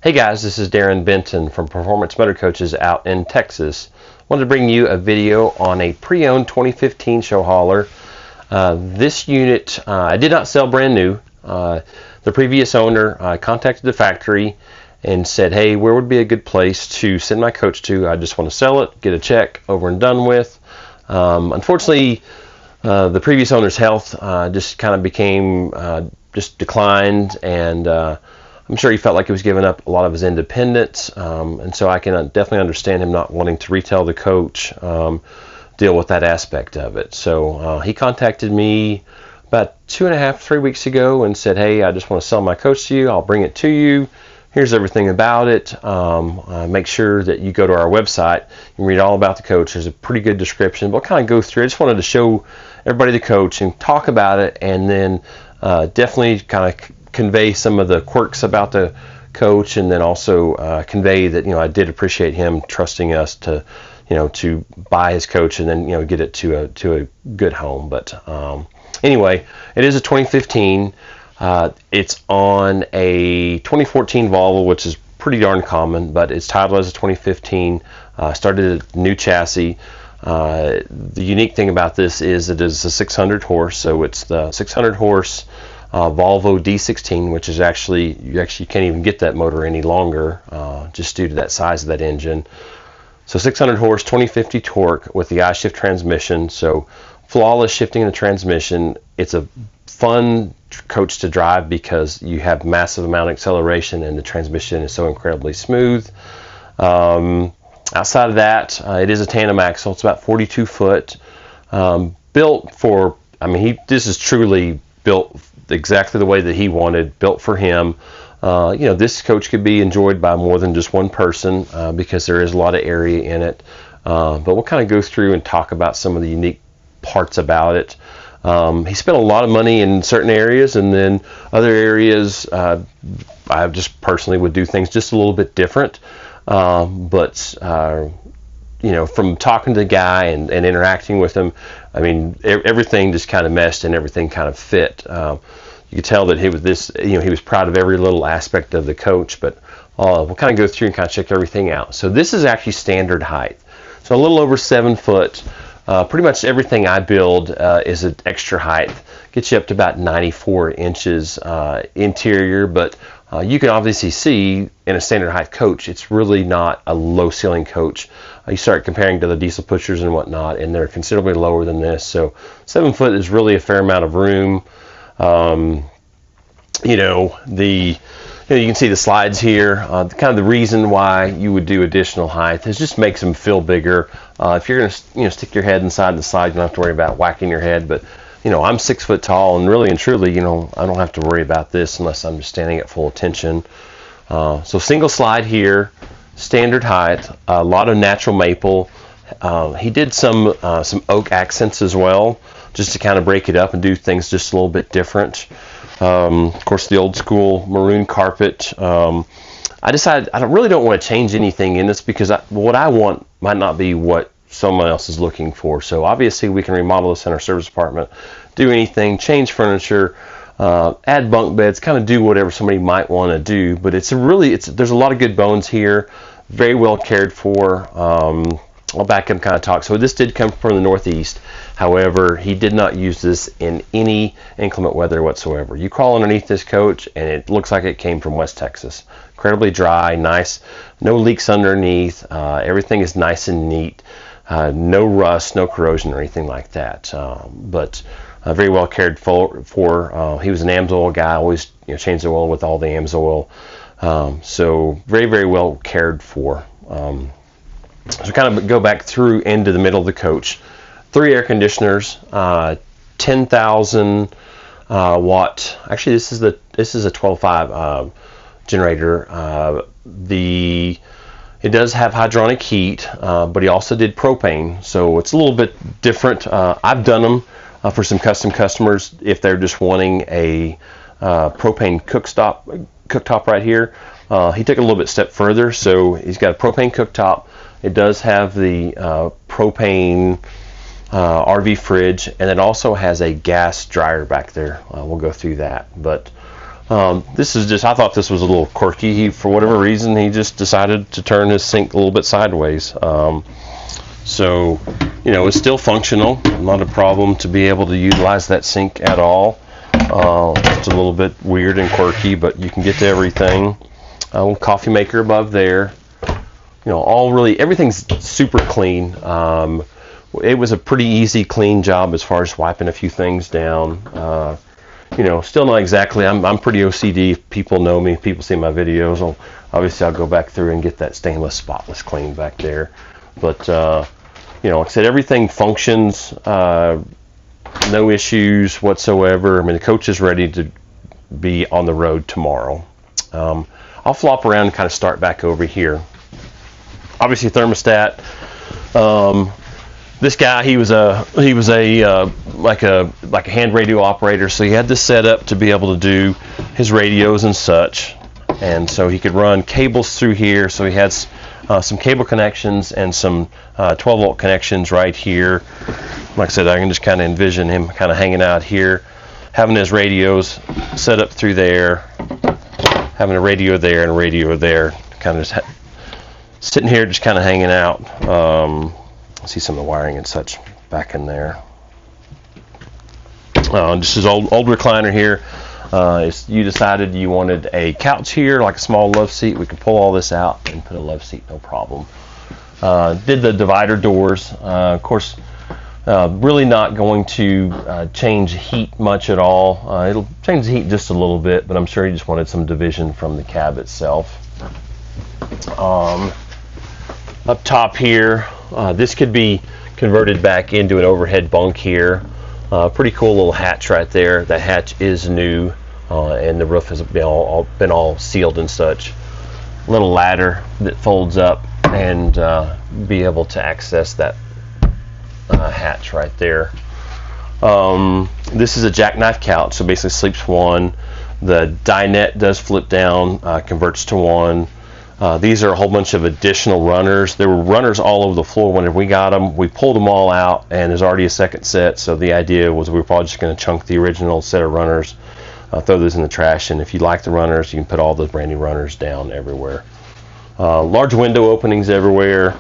Hey guys, this is Darren Benton from Performance Motorcoaches out in Texas. Wanted to bring you a video on a pre-owned 2015 Showhauler. This unit I did not sell brand new. The previous owner contacted the factory and said, hey, where would be a good place to send my coach to? I just want to sell it, get a check, over and done with. Unfortunately, the previous owner's health just kind of became just declined, and I'm sure he felt like he was giving up a lot of his independence, and so I can definitely understand him not wanting to retail the coach, deal with that aspect of it. So he contacted me about 2.5-3 weeks ago and said, hey, I just want to sell my coach to you. I'll bring it to you. Here's everything about it. Make sure that you go to our website and read all about the coach. There's a pretty good description, but I'll kind of go through. I just wanted to show everybody the coach and talk about it, and then definitely kind of convey some of the quirks about the coach, and then also convey that I did appreciate him trusting us to to buy his coach and then get it to a good home. But anyway, it is a 2015. It's on a 2014 Volvo, which is pretty darn common, but it's titled as a 2015. Started a new chassis. The unique thing about this is it is a 600 horse, so it's the 600 horse Volvo D16, which is actually you can't even get that motor any longer, just due to that size of that engine. So 600 horse, 2050 torque with the I-shift transmission, so flawless shifting in the transmission. It's a fun coach to drive because you have massive amount of acceleration and the transmission is so incredibly smooth. Outside of that, it is a tandem axle. It's about 42 foot, built for, this is truly built exactly the way that he wanted, built for him. This coach could be enjoyed by more than just one person because there is a lot of area in it. But we'll kind of go through and talk about some of the unique parts about it. He spent a lot of money in certain areas, and then other areas I just personally would do things just a little bit different. But from talking to the guy and interacting with him, everything just kind of meshed and everything kind of fit. You could tell that he was proud of every little aspect of the coach. But we'll kind of go through and kind of check everything out. So this is actually standard height, so a little over 7 foot. Pretty much everything I build is an extra height, gets you up to about 94 inches interior, but you can obviously see in a standard height coach, it's really not a low ceiling coach. You start comparing to the diesel pushers and whatnot, and they're considerably lower than this. So 7 foot is really a fair amount of room. You can see the slides here. Kind of the reason why you would do additional height is just makes them feel bigger. If you're going to stick your head inside the slide, you don't have to worry about whacking your head. But I'm 6 foot tall, and really and truly, I don't have to worry about this unless I'm just standing at full attention. So single slide here, standard height, a lot of natural maple. He did some oak accents as well, just to kind of break it up and do things just a little bit different. Of course, the old school maroon carpet. I decided I really don't want to change anything in this because what I want might not be what someone else is looking for. So obviously we can remodel this in our service department, do anything, change furniture, add bunk beds, kind of do whatever somebody might want to do. But there's a lot of good bones here, very well cared for. I'll back up and kind of talk. So this did come from the Northeast. However, he did not use this in any inclement weather whatsoever. You crawl underneath this coach and it looks like it came from West Texas. Incredibly dry, nice, no leaks underneath. Everything is nice and neat. No rust, no corrosion or anything like that. But very well cared for. He was an AMSOIL guy, always changed the oil with all the AMSOIL. So very, very well cared for. So kind of go back through into the middle of the coach. 3 air conditioners, 10,000 watt. Actually, this is a 12.5 generator. It does have hydronic heat, but he also did propane, so it's a little bit different. I've done them for some custom customers if they're just wanting a propane cooktop right here. He took it a little bit step further, so he's got a propane cooktop. It does have the propane RV fridge, and it also has a gas dryer back there. We'll go through that. But This is just, I thought this was a little quirky. For whatever reason, he just decided to turn his sink a little bit sideways. So, you know, it's still functional, not a problem to be able to utilize that sink at all. It's a little bit weird and quirky, but you can get to everything. Coffee maker above there. You know, everything's super clean. It was a pretty easy, clean job as far as wiping a few things down. You know, still not exactly. I'm pretty OCD. If people know me, people see my videos. Obviously, I'll go back through and get that stainless, spotless clean back there. But you know, like I said, everything functions. No issues whatsoever. I mean, the coach is ready to be on the road tomorrow. I'll flop around and kind of start back over here. Obviously, thermostat. This guy, he was a like a hand radio operator, so he had this set up to be able to do his radios and such, and so he could run cables through here. So he had some cable connections and some 12-volt connections right here. Like I said, I can just kind of envision him kind of hanging out here, having his radios set up through there, having a radio there and a radio there, kind of just sitting here just kind of hanging out. See some of the wiring and such back in there. Just his old recliner here. You decided you wanted a couch here, like a small love seat. We could pull all this out and put a love seat, no problem. Did the divider doors. Of course, really not going to change heat much at all. It'll change the heat just a little bit, but I'm sure he just wanted some division from the cab itself. Up top here, this could be converted back into an overhead bunk here. Pretty cool little hatch right there. That hatch is new, and the roof has been all sealed and such. Little ladder that folds up and be able to access that hatch right there. This is a jackknife couch, so basically sleeps one. The dinette does flip down, converts to one. These are a whole bunch of additional runners. There were runners all over the floor whenever we got them. We pulled them all out, and there's already a second set, so the idea was we were probably just going to chunk the original set of runners, throw those in the trash, and if you like the runners, you can put all those brand new runners down everywhere. Large window openings everywhere.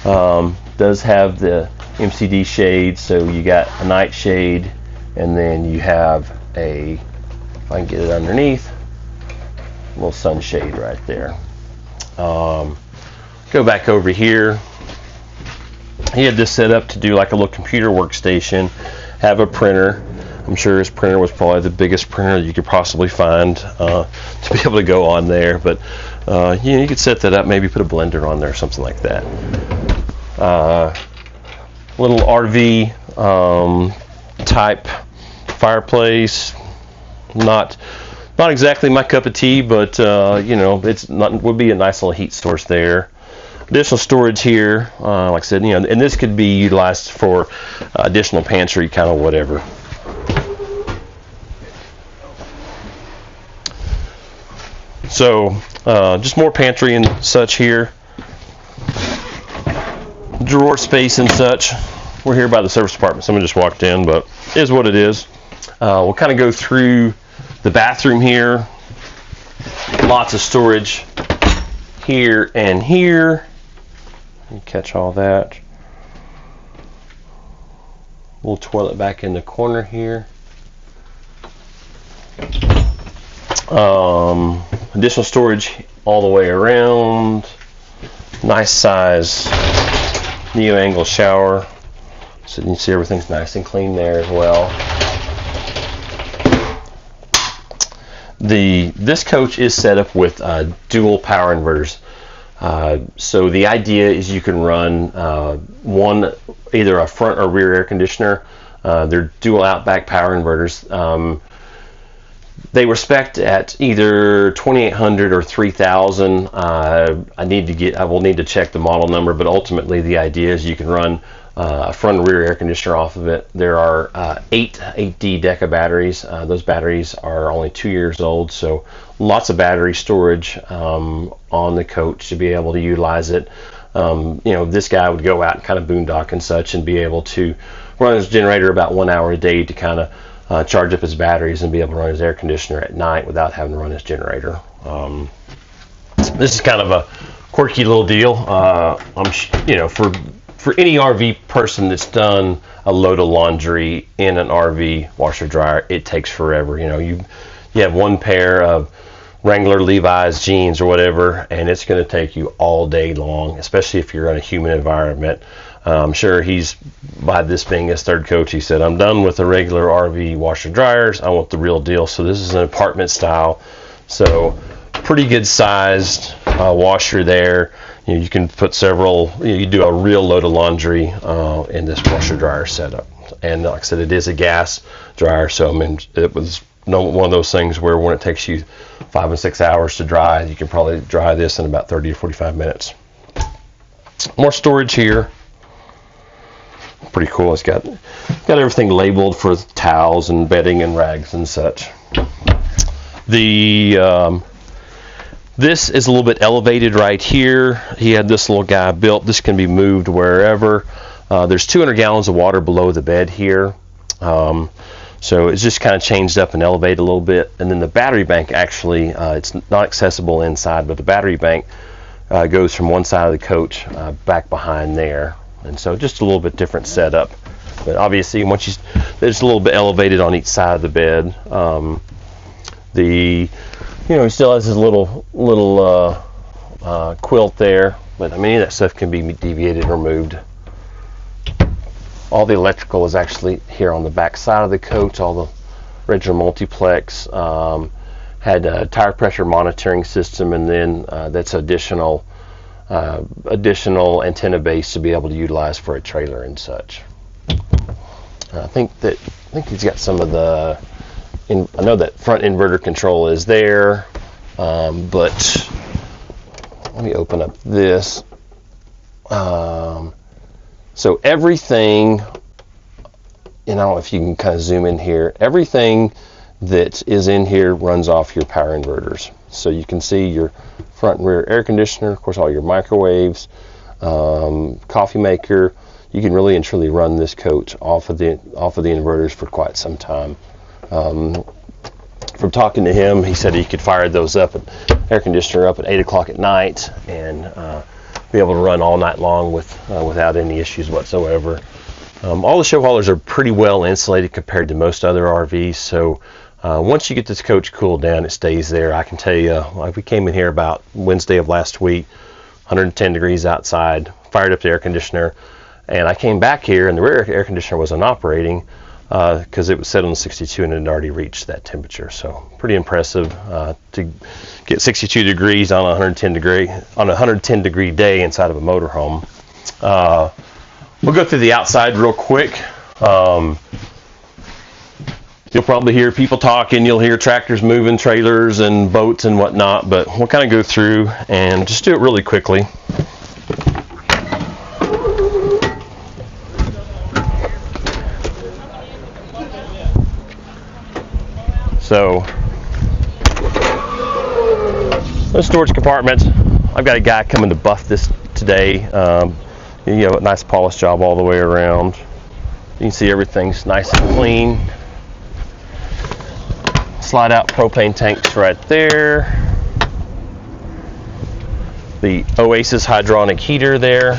Does have the MCD shade, so you got a night shade, and then you have a, if I can get it underneath, a little sunshade right there. Go back over here. He had this set up to do like a little computer workstation, have a printer. I'm sure his printer was probably the biggest printer you could possibly find to be able to go on there, but you could set that up, maybe put a blender on there or something like that. Little RV type fireplace, not exactly my cup of tea, but you know, would be a nice little heat source there. Additional storage here, like I said, you know, and this could be utilized for additional pantry, kind of whatever. So just more pantry and such here. Drawer space and such. We're here by the service department. Someone just walked in, but it is what it is. We'll kind of go through the bathroom here. Lots of storage here and here. You catch all that. Little toilet back in the corner here. Additional storage all the way around. Nice size neo-angle shower. So you can see everything's nice and clean there as well. This coach is set up with dual power inverters. So the idea is you can run either a front or rear air conditioner. They're dual outback power inverters. They were spec'd at either 2800 or 3000. I will need to check the model number, but ultimately the idea is you can run a front and rear air conditioner off of it. There are 8D Deca batteries. Those batteries are only 2 years old, so lots of battery storage on the coach to be able to utilize it. You know, this guy would go out and kind of boondock and such and be able to run his generator about 1 hour a day to kind of charge up his batteries and be able to run his air conditioner at night without having to run his generator. This is kind of a quirky little deal. For any RV person that's done a load of laundry in an RV washer dryer, it takes forever. You have one pair of Wrangler Levi's jeans or whatever, and it's going to take you all day long, especially if you're in a humid environment. I'm sure by this being his third coach, he said, I'm done with the regular RV washer dryers. I want the real deal. So this is an apartment style. So pretty good sized washer there. You can put several, you do a real load of laundry in this washer dryer setup. And like I said, it is a gas dryer. So I mean, it was one of those things where when it takes you 5 and 6 hours to dry, you can probably dry this in about 30 to 45 minutes. More storage here. Pretty cool. It's got everything labeled for towels and bedding and rags and such. This is a little bit elevated right here. He had this little guy built. This can be moved wherever. There's 200 gallons of water below the bed here. So it's just kind of changed up and elevated a little bit. And then the battery bank actually, it's not accessible inside, but the battery bank goes from one side of the coach back behind there. And so just a little bit different setup. But obviously, there's a little bit elevated on each side of the bed. He still has his little quilt there, but I mean, any of that stuff can be deviated or moved. All the electrical is actually here on the back side of the coach. All the original multiplex had a tire pressure monitoring system, and then that's additional antenna base to be able to utilize for a trailer and such. I think he's got some of the. I know that front inverter control is there, but let me open up this. So everything, I don't know if you can kind of zoom in here, everything that is in here runs off your power inverters. So you can see your front and rear air conditioner, of course all your microwaves, coffee maker. You can really and truly run this coach off of the inverters for quite some time. From talking to him, he said he could fire those up, air conditioner up at 8 o'clock at night, and be able to run all night long without any issues whatsoever. All the Showhaulers are pretty well insulated compared to most other RVs, so once you get this coach cooled down, it stays there. I can tell you, like we came in here about Wednesday of last week, 110 degrees outside, fired up the air conditioner, and I came back here and the rear air conditioner wasn't operating because it was set on 62 and it had already reached that temperature. So pretty impressive to get 62 degrees on a 110 degree day inside of a motorhome. We'll go through the outside real quick. You'll probably hear people talking, you'll hear tractors moving, trailers and boats and whatnot, but we'll kind of go through and just do it really quickly. So, those storage compartments, I've got a guy coming to buff this today. A nice polish job all the way around. You can see everything's nice and clean. Slide out propane tanks right there. The Oasis hydronic heater there.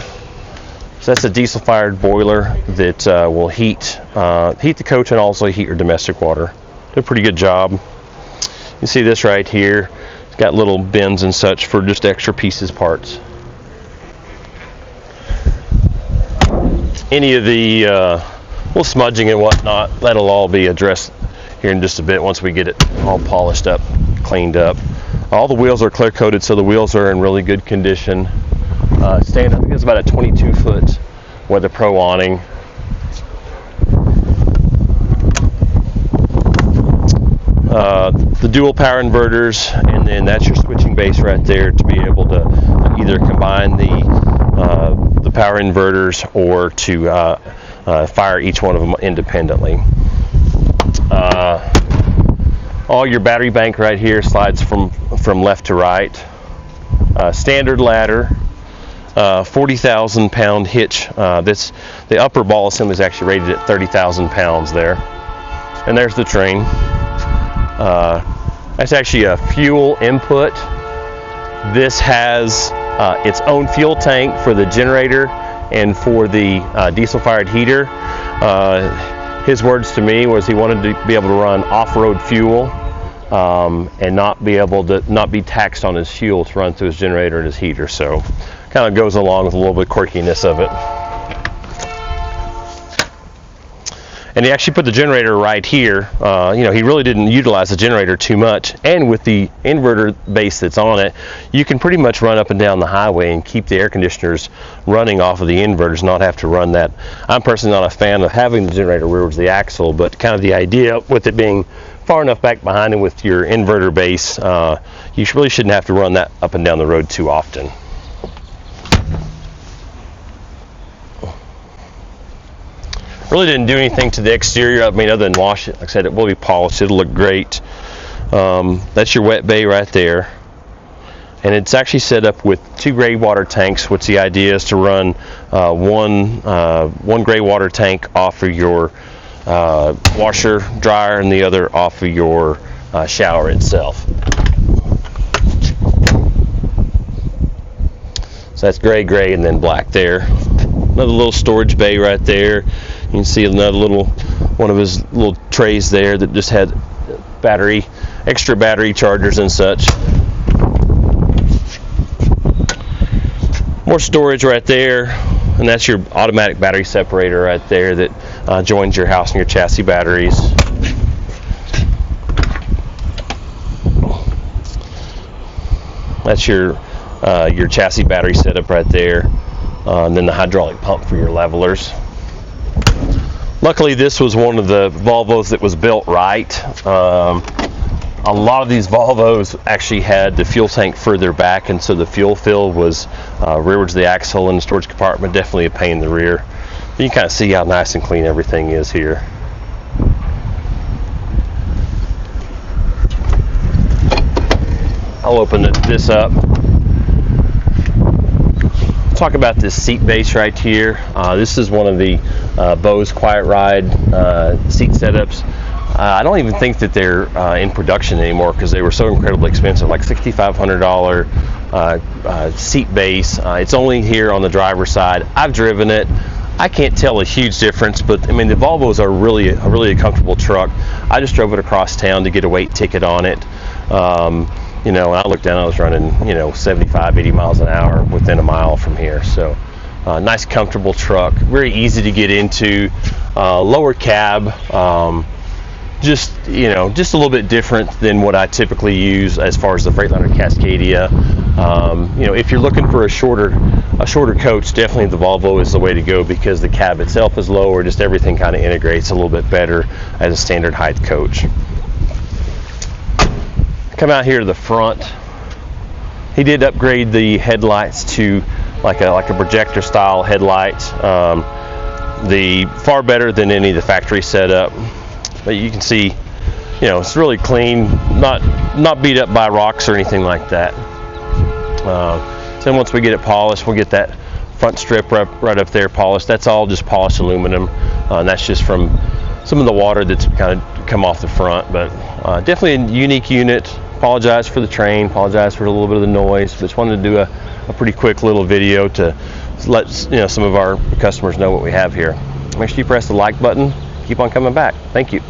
So that's a diesel-fired boiler that will heat the coach and also heat your domestic water. Did a pretty good job. You can see this right here. It's got little bins and such for just extra pieces, parts. Any of the little smudging and whatnot, that'll all be addressed here in just a bit once we get it all polished up, cleaned up. All the wheels are clear coated, so the wheels are in really good condition. I think it's about a 22-foot Weather Pro awning. The dual power inverters, and then that's your switching base right there to be able to either combine the power inverters or to fire each one of them independently. All your battery bank right here slides from left to right. Standard ladder, 40,000 pound hitch. The upper ball assembly is actually rated at 30,000 pounds there. And there's the train. That's actually a fuel input. This has its own fuel tank for the generator and for the diesel-fired heater. His words to me was he wanted to be able to run off-road fuel and not be taxed on his fuel to run through his generator and his heater. So kind of goes along with a little bit of quirkiness of it. And he actually put the generator right here. He really didn't utilize the generator too much. And with the inverter base that's on it, you can pretty much run up and down the highway and keep the air conditioners running off of the inverters, not have to run that. I'm personally not a fan of having the generator rearwards the axle, but kind of the idea with it being far enough back behind it with your inverter base, you really shouldn't have to run that up and down the road too often. Really didn't do anything to the exterior, I mean, other than wash it. Like I said, it will be polished, it'll look great. That's your wet bay right there. And it's actually set up with 2 gray water tanks, which the idea is to run one gray water tank off of your washer, dryer, and the other off of your shower itself. So that's gray, and then black there. Another little storage bay right there. You can see another one of his little trays there that just had extra battery chargers and such. More storage right there, and that's your automatic battery separator right there that joins your house and your chassis batteries. That's your chassis battery setup right there, and then the hydraulic pump for your levelers. Luckily, this was one of the Volvos that was built right. A lot of these Volvos actually had the fuel tank further back, and so the fuel fill was rearwards the axle in the storage compartment. Definitely a pain in the rear. But you can kind of see how nice and clean everything is here. I'll open this up. Talk about this seat base right here. This is one of the Bose Quiet Ride seat setups. I don't even think that they're in production anymore because they were so incredibly expensive, like $6,500 seat base. It's only here on the driver's side. I've driven it. I can't tell a huge difference, but I mean the Volvos are really a comfortable truck. I just drove it across town to get a weight ticket on it. When I looked down, I was running 75, 80 miles an hour within a mile from here. So nice comfortable truck, very easy to get into, lower cab. Just a little bit different than what I typically use as far as the Freightliner Cascadia. If you're looking for a shorter coach, definitely the Volvo is the way to go because the cab itself is lower. Just everything kind of integrates a little bit better as a standard height coach. Come out here to the front. He did upgrade the headlights to like a projector style headlight. The far better than any of the factory setup. But you can see, it's really clean, not beat up by rocks or anything like that. Then once we get it polished, we'll get that front strip right up there polished. That's all just polished aluminum, and that's just from some of the water that's kind of come off the front. But definitely a unique unit. Apologize for the train, apologize for a little bit of the noise. Just wanted to do a pretty quick little video to let some of our customers know what we have here. Make sure you press the like button. Keep on coming back. Thank you.